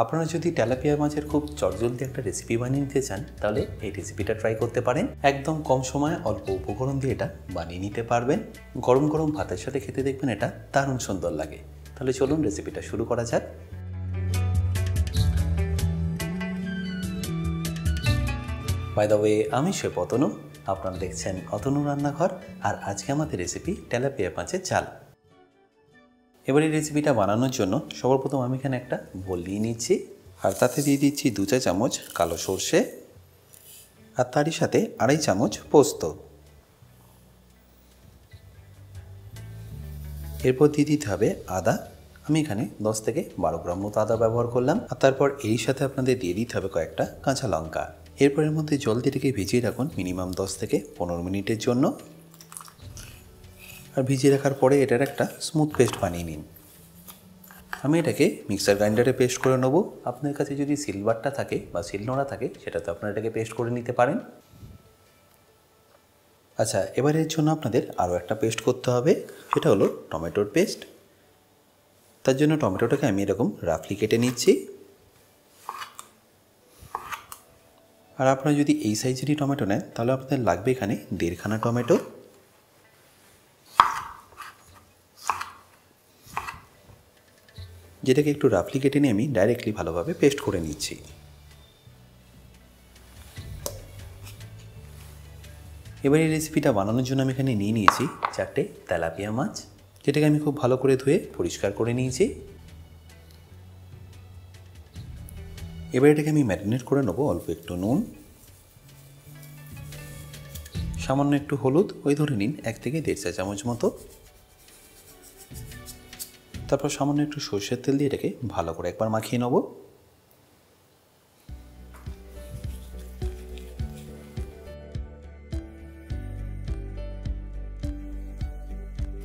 আপনারা যদি তেলাপিয়া মাছের খুব চটজলদি একটা রেসিপি বানিয়ে নিতে চান তাহলে এই রেসিপিটা ট্রাই করতে পারেন। একদম কম সময়ে অল্প উপকরণ দিয়ে এটা বানিয়ে নিতে পারবেন। গরম গরম ভাতের সাথে খেতে দেখবেন এটা দারুণ সুন্দর লাগে। তাহলে চলুন রেসিপিটা শুরু করা যাক। বাই দ্য ওয়ে, আমি শেফ অতনু, আপনারা দেখছেন অতনু রান্নাঘর। আর আজকে আমাদের রেসিপি তেলাপিয়া মাছের ঝাল। এবার এই রেসিপিটা বানানোর জন্য সর্বপ্রথম আমি এখানে একটা বোল নিয়ে নিচ্ছি, আর তাতে দিয়ে দিচ্ছি 2 চা চামচ কালো সর্ষে, আর তারই সাথে 2.5 চামচ পোস্ত। এরপর দিয়ে দিতে হবে আদা। আমি এখানে 10 থেকে 12 গ্রাম মতো আদা ব্যবহার করলাম। আর তারপর এর সাথে আপনাদের দিয়ে দিতে হবে কয়েকটা কাঁচা লঙ্কা। এরপর এর মধ্যে জল দিয়ে রেখে ভিজিয়ে রাখুন মিনিমাম 10 থেকে 15 মিনিটের জন্য। আর ভিজিয়ে রাখার পরে এটার একটা স্মুথ পেস্ট বানিয়ে নিন। আমি এটাকে মিক্সার গ্রাইন্ডারে পেস্ট করে নেব। আপনার কাছে যদি সিলবারটা থাকে বা শিলনোড়া থাকে সেটাতে আপনারা এটাকে পেস্ট করে নিতে পারেন। আচ্ছা, এবার এর জন্য আপনাদের আরও একটা পেস্ট করতে হবে, সেটা হলো টমেটোর পেস্ট। তার জন্য টমেটোটাকে আমি এরকম রাফলি কেটে নিচ্ছি। আর আপনারা যদি এই সাইজেরই টমেটো নেন তাহলে আপনাদের লাগবে এখানে 1.5 খানা টমেটো। যেটাকে একটু রাফলি কেটে নিয়ে আমি ডাইরেক্টলি ভালোভাবে পেস্ট করে নিচ্ছি। এবার এই রেসিপিটা বানানোর জন্য আমি এখানে নিয়ে নিয়েছি 4টে তেলাপিয়া মাছ, যেটাকে আমি খুব ভালো করে ধুয়ে পরিষ্কার করে নিয়েছি। এবার এটাকে আমি ম্যারিনেট করে নেবো অল্প একটু নুন, সামান্য একটু হলুদ, ওই ধরে নিন 1 থেকে 1.5 চা চামচ মতো। তারপর সামান্য একটু সরষের তেল দিয়ে এটাকে ভালো করে একবার মাখিয়ে নেব।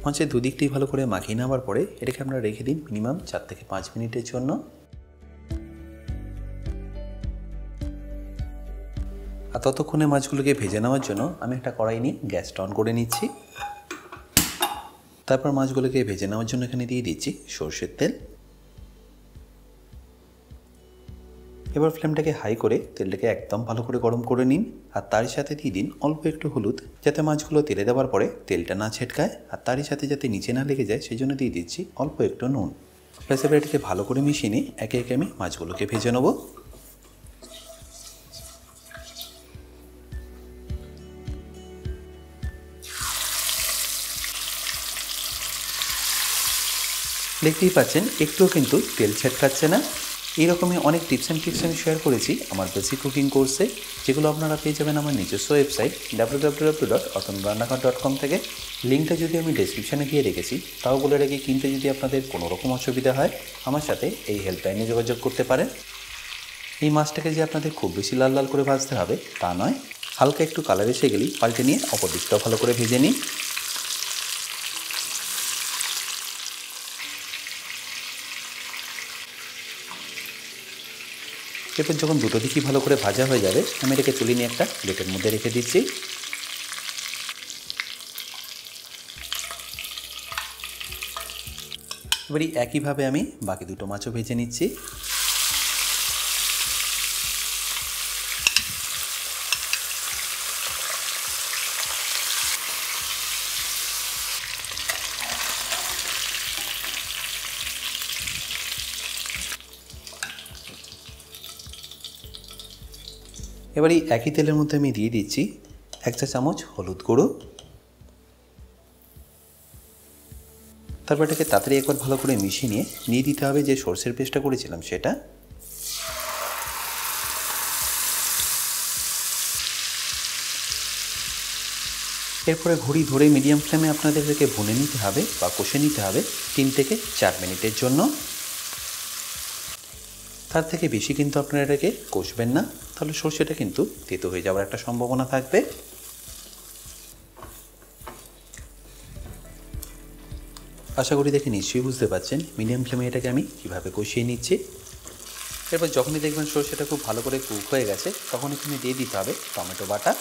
মাছের দুদিকটাই ভালো করে মাখিয়ে নেওয়ার পরে এটাকে আমরা রেখে দিন মিনিমাম 4 থেকে 5 মিনিটের জন্য। আর ততক্ষণে মাছগুলোকে ভেজে নেওয়ার জন্য আমি একটা কড়াই নিয়ে গ্যাসটা অন করে নিচ্ছি। তারপর মাছগুলোকে ভেজে নেওয়ার জন্য এখানে দিয়ে দিচ্ছি সরষের তেল। এবার ফ্লেমটাকে হাই করে তেলটাকে একদম ভালো করে গরম করে নিন। আর তারই সাথে দিয়ে দিন অল্প একটু হলুদ, যাতে মাছগুলো তেলে দেওয়ার পরে তেলটা না ছেটকায়। আর তারই সাথে যাতে নিচে না লেগে যায় সেই জন্য দিয়ে দিচ্ছি অল্প একটু নুন। প্লাস এবার এটাকে ভালো করে মিশিয়ে নিয়ে একে একে আমি মাছগুলোকে ভেজে নেব। দেখতেই পাচ্ছেন একটুও কিন্তু তেল ছেটকাচ্ছে না। এইরকমই অনেক টিপস অ্যান্ড ট্রিক্স আমি শেয়ার করেছি আমার বেসিক কুকিং কোর্সে, যেগুলো আপনারা পেয়ে যাবেন আমার নিজস্ব ওয়েবসাইট www.otonurannakar.com থেকে। লিঙ্কটা যদি আমি ডেসক্রিপশানে দিয়ে রেখেছি, তাও বলে রেখে কিনতে যদি আপনাদের কোনো রকম অসুবিধা হয় আমার সাথে এই হেল্পলাইনে যোগাযোগ করতে পারেন। এই মাছটাকে যে আপনাদের খুব বেশি লাল লাল করে ভাজতে হবে তা নয়, হালকা একটু কালার এসে গেলেই পাল্টে নিয়ে অপর দিকটাও ভালো করে ভেজে নিন। এরপর যখন দুটো দিকই ভালো করে ভাজা হয়ে যাবে আমি এটাকে তুলে নিয়ে একটা প্লেটের মধ্যে রেখে দিচ্ছি। এবারে একইভাবে আমি বাকি দুটো মাছও ভেজে নিচ্ছি। এবারে একই তেলের মধ্যে আমি দিয়ে দিচ্ছি 1 চা চামচ হলুদ গুঁড়ো। তারপর এটাকে তাড়াতাড়ি একবার ভালো করে মিশিয়ে নিয়ে দিতে হবে যে সরষের পেস্টটা করেছিলাম সেটা। এরপরে ঘড়ি ধরে মিডিয়াম ফ্লেমে আপনাদেরকে ভুনে নিতে হবে বা কষে নিতে হবে 3 থেকে 4 মিনিটের জন্য। তার থেকে বেশি কিন্তু আপনারা এটাকে কষবেন না, তাহলে সরষেটা কিন্তু তেতো হয়ে যাওয়ার একটা সম্ভাবনা থাকবে। আশা করি দেখে নিশ্চয়ই বুঝতে পারছেন মিডিয়াম ফ্লেমে এটাকে আমি কীভাবে কষিয়ে নিচ্ছি। এরপর যখনই দেখবেন সরষেটা খুব ভালো করে কুক হয়ে গেছে তখন এখানে দিয়ে দিতে হবে টমেটো বাটা।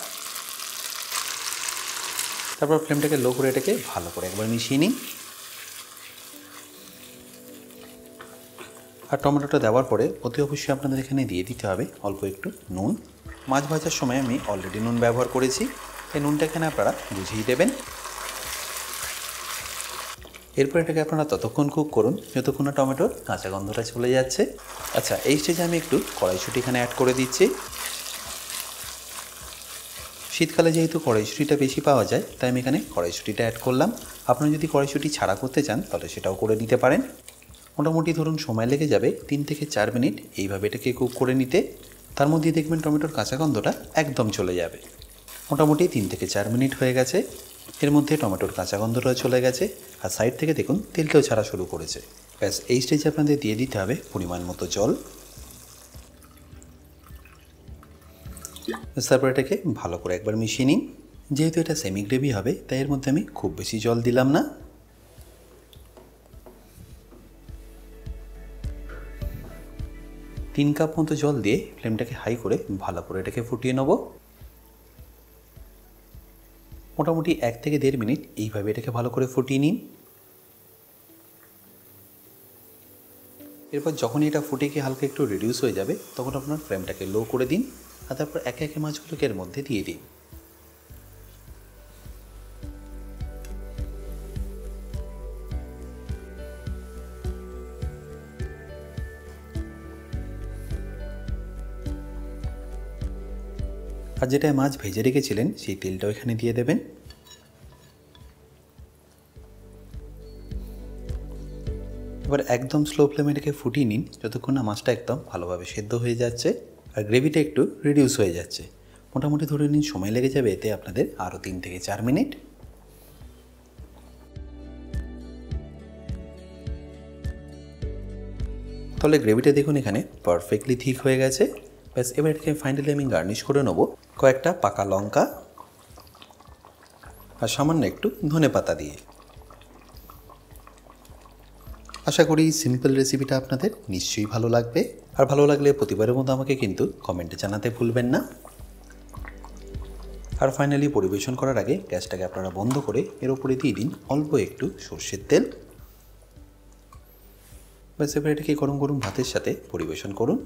তারপর ফ্লেমটাকে লো করে এটাকে ভালো করে একবার মিশিয়ে নিন। আর টমেটোটা দেওয়ার পরে অতি অবশ্যই আপনাদের এখানে দিয়ে দিতে হবে অল্প একটু নুন। মাছ ভাজার সময় আমি অলরেডি নুন ব্যবহার করেছি, এই নুনটা এখানে আপনারা বুঝিয়ে দেবেন। এরপর এটাকে আপনারা ততক্ষণ কুক করুন যতক্ষণ না টমেটোর কাঁচা গন্ধটা চলে যাচ্ছে। আচ্ছা, এই স্টেজে আমি একটু কড়াইশুঁটি এখানে অ্যাড করে দিচ্ছি। শীতকালে যেহেতু কড়াইশুঁটিটা বেশি পাওয়া যায় তাই আমি এখানে কড়াইশুঁটিটা অ্যাড করলাম। আপনারা যদি কড়াইশুঁটি ছাড়া করতে চান তাহলে সেটাও করে নিতে পারেন। মোটামুটি ধরুন সময় লেগে যাবে 3 থেকে 4 মিনিট এইভাবে এটাকে কুক করে নিতে। তার মধ্যে দেখবেন টমেটোর কাঁচা গন্ধটা একদম চলে যাবে। মোটামুটি 3 থেকে 4 মিনিট হয়ে গেছে। এর মধ্যে টমেটোর কাঁচা গন্ধটা চলে গেছে আর সাইড থেকে দেখুন তেলটাও ছাড়া শুরু করেছে। ব্যাস এই স্টেজে আপনাদের দিয়ে দিতে হবে পরিমাণ মতো জল। তারপর এটাকে ভালো করে একবার মিশিয়ে নিন। যেহেতু এটা সেমি গ্রেভি হবে তাই এর মধ্যে আমি খুব বেশি জল দিলাম না। 3 কাপ মতো জল দিয়ে ফ্লেমটাকে হাই করে ভালো করে এটাকে ফুটিয়ে নেব। মোটামুটি 1 থেকে 1.5 মিনিট এইভাবে এটাকে ভালো করে ফুটিয়ে নিন। এরপর যখনই এটা ফুটে গিয়ে হালকা একটু রিডিউস হয়ে যাবে তখন আপনার ফ্লেমটাকে লো করে দিন আর তারপর একে একে মাছগুলোকে এর মধ্যে দিয়ে দিন। আর যেটায় মাছ ভেজে রেখেছিলেন সেই তেলটাও এখানে দিয়ে দেবেন। এবার একদম স্লো ফ্লেমে এটাকে ফুটিয়ে নিন যতক্ষণ না মাছটা একদম ভালোভাবে সেদ্ধ হয়ে যাচ্ছে আর গ্রেভিটা একটু রিডিউস হয়ে যাচ্ছে। মোটামুটি ধরে নিন সময় লেগে যাবে এতে আপনাদের আরও 3 থেকে 4 মিনিট। তাহলে গ্রেভিটা দেখুন এখানে পারফেক্টলি ঠিক হয়ে গেছে। ব্যাস এবার এটাকে ফাইনালি আমি গার্নিশ করে নেব কয়েকটা পাকা লঙ্কা আর সামান্য একটু ধনেপাতা দিয়ে। আশা করি সিম্পল রেসিপিটা আপনাদের নিশ্চয়ই ভালো লাগবে। আর ভালো লাগলে প্রতিবারের মতো আমাকে কিন্তু কমেন্টে জানাতে ভুলবেন না। আর ফাইনালি পরিবেশন করার আগে গ্যাসটাকে আপনারা বন্ধ করে এর উপরে দিয়ে দিন অল্প একটু সর্ষের তেল। ব্যাস এবার এটাকে গরম গরম ভাতের সাথে পরিবেশন করুন।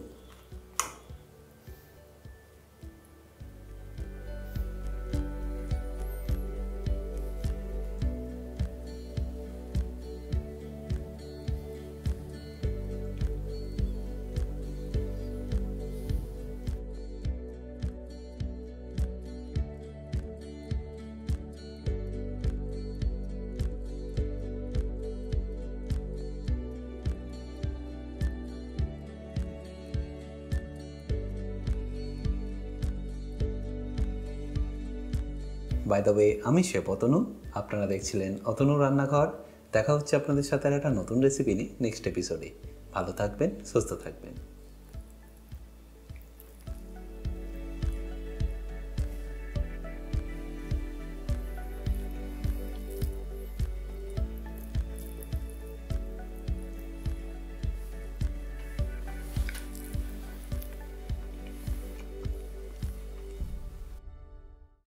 বাই দ্য ওয়ে, আমি শেফ অতনু, আপনারা দেখছিলেন অতনু রান্নাঘর। দেখা হচ্ছে আপনাদের সাথে আর একটা নতুন রেসিপি নিয়ে নেক্সট এপিসোডে। ভালো থাকবেন, সুস্থ থাকবেন।